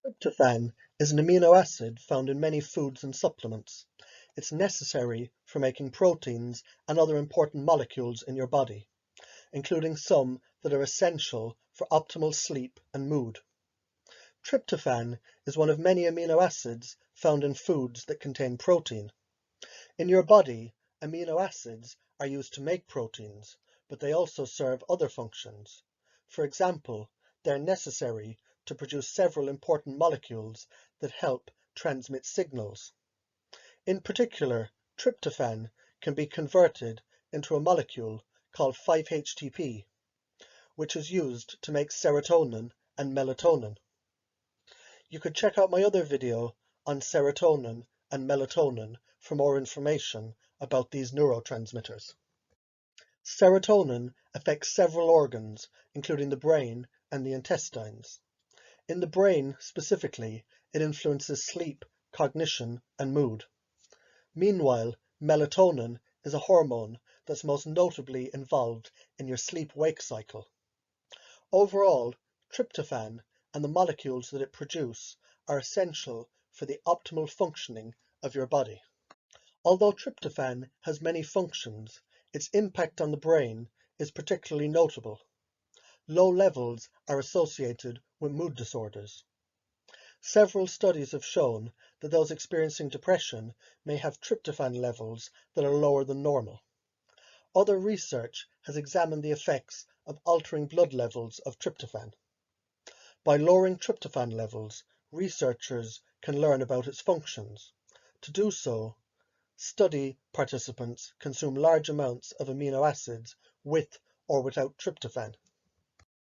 Tryptophan is an amino acid found in many foods and supplements. It's necessary for making proteins and other important molecules in your body, including some that are essential for optimal sleep and mood. Tryptophan is one of many amino acids found in foods that contain protein. In your body, amino acids are used to make proteins, but they also serve other functions. For example, they're necessary to produce several important molecules that help transmit signals. In particular, tryptophan can be converted into a molecule called 5-HTP, which is used to make serotonin and melatonin. You could check out my other video on serotonin and melatonin for more information about these neurotransmitters. Serotonin affects several organs, including the brain and the intestines. In the brain specifically, it influences sleep, cognition, and mood. Meanwhile, melatonin is a hormone that's most notably involved in your sleep-wake cycle. Overall, tryptophan and the molecules that it produces are essential for the optimal functioning of your body. Although tryptophan has many functions, its impact on the brain is particularly notable. Low levels are associated with mood disorders. Several studies have shown that those experiencing depression may have tryptophan levels that are lower than normal. Other research has examined the effects of altering blood levels of tryptophan. By lowering tryptophan levels, researchers can learn about its functions. To do so, study participants consume large amounts of amino acids with or without tryptophan.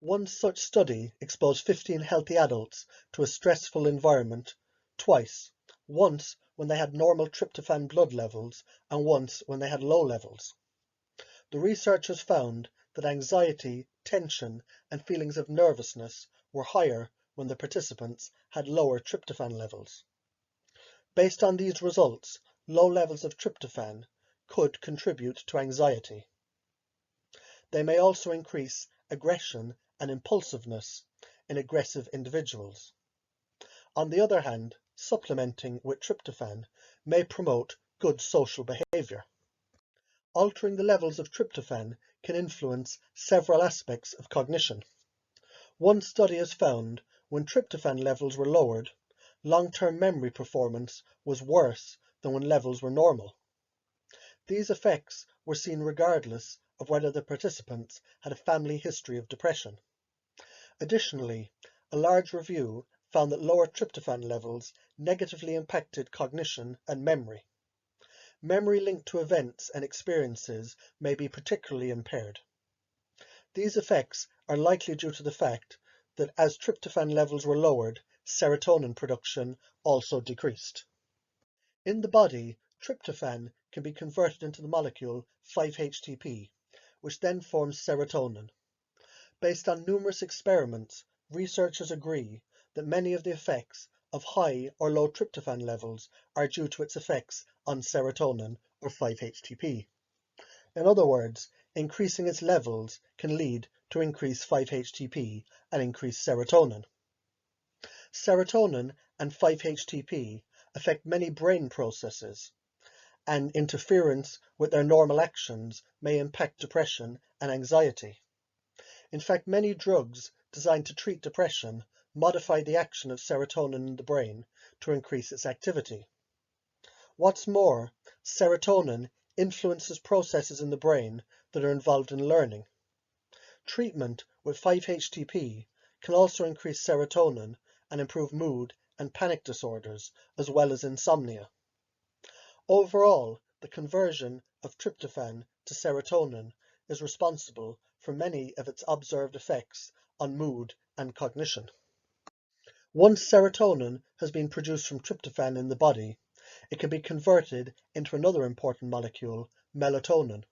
One such study exposed 15 healthy adults to a stressful environment twice, once when they had normal tryptophan blood levels and once when they had low levels. The researchers found that anxiety, tension, and feelings of nervousness were higher when the participants had lower tryptophan levels. Based on these results, low levels of tryptophan could contribute to anxiety. They may also increase aggression and impulsiveness in aggressive individuals. On the other hand, supplementing with tryptophan may promote good social behavior. Altering the levels of tryptophan can influence several aspects of cognition. One study has found when tryptophan levels were lowered, long-term memory performance was worse than when levels were normal. These effects were seen regardless of whether the participants had a family history of depression. Additionally, a large review found that lower tryptophan levels negatively impacted cognition and memory. Memory linked to events and experiences may be particularly impaired. These effects are likely due to the fact that as tryptophan levels were lowered, serotonin production also decreased. In the body, tryptophan can be converted into the molecule 5-HTP, which then forms serotonin. Based on numerous experiments, researchers agree that many of the effects of high or low tryptophan levels are due to its effects on serotonin or 5-HTP. In other words, increasing its levels can lead to increased 5-HTP and increased serotonin. Serotonin and 5-HTP affect many brain processes, and interference with their normal actions may impact depression and anxiety. In fact, many drugs designed to treat depression modify the action of serotonin in the brain to increase its activity. What's more, serotonin influences processes in the brain that are involved in learning. Treatment with 5-HTP can also increase serotonin and improve mood and panic disorders, as well as insomnia. Overall, the conversion of tryptophan to serotonin is responsible for many of its observed effects on mood and cognition. Once serotonin has been produced from tryptophan in the body, it can be converted into another important molecule, melatonin.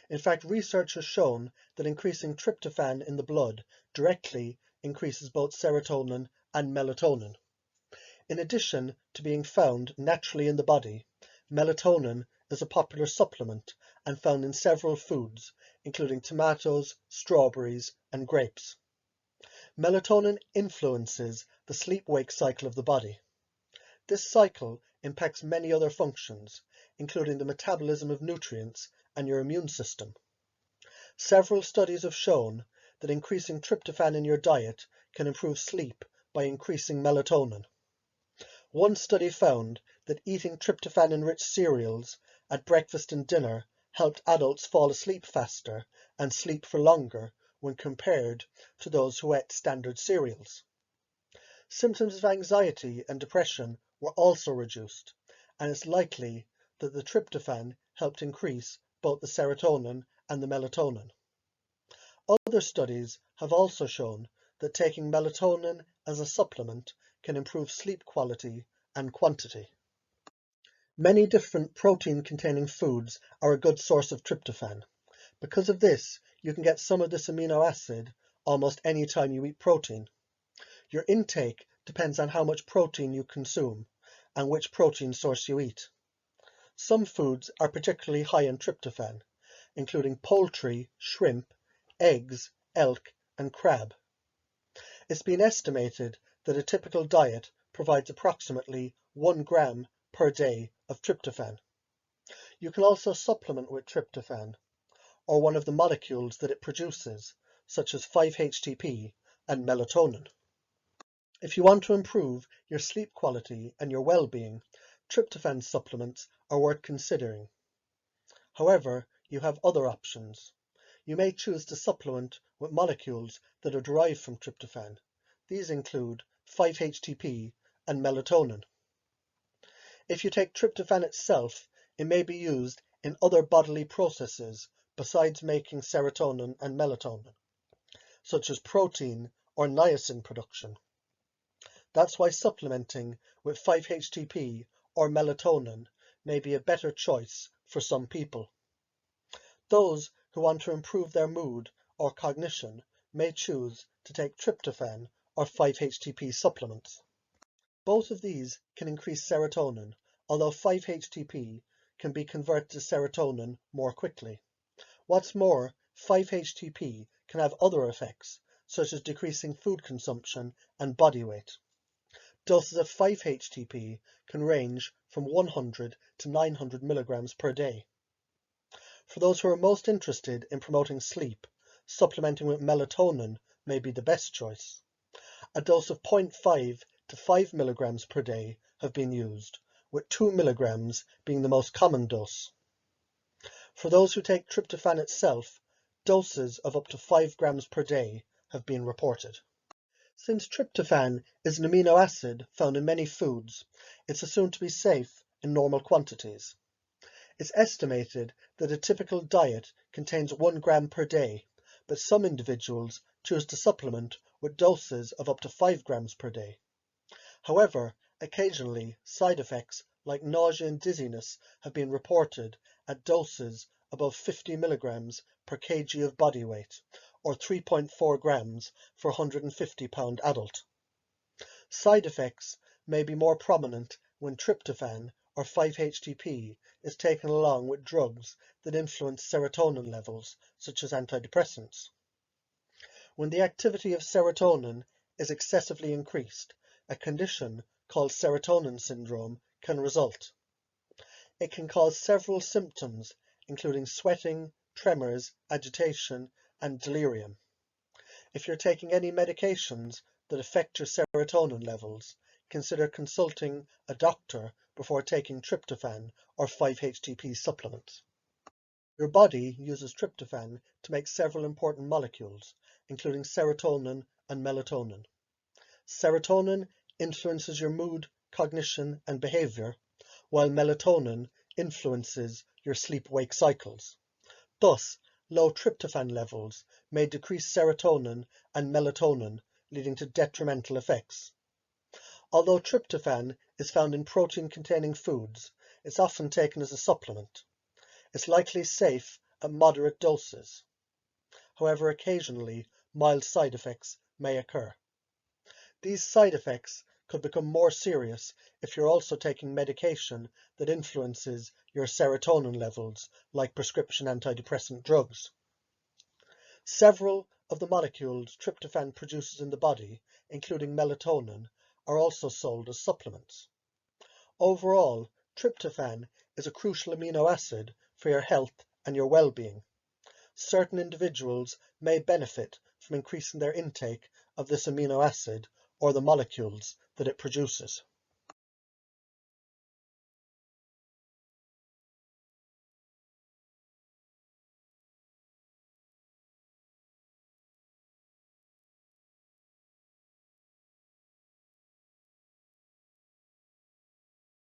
In fact, research has shown that increasing tryptophan in the blood directly increases both serotonin and melatonin. In addition to being found naturally in the body, melatonin is a popular supplement and found in several foods, including tomatoes, strawberries, and grapes. Melatonin influences the sleep-wake cycle of the body. This cycle impacts many other functions, including the metabolism of nutrients and your immune system. Several studies have shown that increasing tryptophan in your diet can improve sleep by increasing melatonin. One study found that eating tryptophan-enriched cereals at breakfast and dinner helped adults fall asleep faster and sleep for longer when compared to those who ate standard cereals. Symptoms of anxiety and depression were also reduced, and it's likely that the tryptophan helped increase both the serotonin and the melatonin. Other studies have also shown that taking melatonin as a supplement can improve sleep quality and quantity. Many different protein-containing foods are a good source of tryptophan. Because of this, you can get some of this amino acid almost any time you eat protein. Your intake depends on how much protein you consume and which protein source you eat. Some foods are particularly high in tryptophan, including poultry, shrimp, eggs, elk, and crab. It's been estimated that a typical diet provides approximately 1 gram per day of tryptophan. You can also supplement with tryptophan, or one of the molecules that it produces, such as 5-HTP and melatonin. If you want to improve your sleep quality and your well-being, tryptophan supplements are worth considering. However, you have other options. You may choose to supplement with molecules that are derived from tryptophan. These include 5-HTP and melatonin. If you take tryptophan itself, it may be used in other bodily processes besides making serotonin and melatonin, such as protein or niacin production. That's why supplementing with 5-HTP or melatonin may be a better choice for some people. Those who want to improve their mood or cognition may choose to take tryptophan or 5-HTP supplements. Both of these can increase serotonin, although 5-HTP can be converted to serotonin more quickly. What's more, 5-HTP can have other effects, such as decreasing food consumption and body weight. Doses of 5-HTP can range from 100 to 900 milligrams per day. For those who are most interested in promoting sleep, supplementing with melatonin may be the best choice. A dose of 0.5 to 5 milligrams per day have been used, with 2 milligrams being the most common dose. For those who take tryptophan itself, doses of up to 5 grams per day have been reported. Since tryptophan is an amino acid found in many foods, it's assumed to be safe in normal quantities. It's estimated that a typical diet contains 1 gram per day, but some individuals choose to supplement with doses of up to 5 grams per day. However, occasionally side effects like nausea and dizziness have been reported at doses above 50 milligrams per kg of body weight, or 3.4 grams for a 150-pound adult. Side effects may be more prominent when tryptophan or 5-HTP is taken along with drugs that influence serotonin levels, such as antidepressants. When the activity of serotonin is excessively increased, a condition called serotonin syndrome can result. It can cause several symptoms, including sweating, tremors, agitation, and delirium. If you're taking any medications that affect your serotonin levels, consider consulting a doctor before taking tryptophan or 5-HTP supplements. Your body uses tryptophan to make several important molecules, including serotonin and melatonin. Serotonin influences your mood, cognition, and behavior, while melatonin influences your sleep-wake cycles. Thus, low tryptophan levels may decrease serotonin and melatonin, leading to detrimental effects. Although tryptophan is found in protein-containing foods, it's often taken as a supplement. It's likely safe at moderate doses. However, occasionally, mild side effects may occur. These side effects could become more serious if you're also taking medication that influences your serotonin levels, like prescription antidepressant drugs. Several of the molecules tryptophan produces in the body, including melatonin, are also sold as supplements. Overall, tryptophan is a crucial amino acid for your health and your well-being. Certain individuals may benefit from increasing their intake of this amino acid or the molecules that it produces.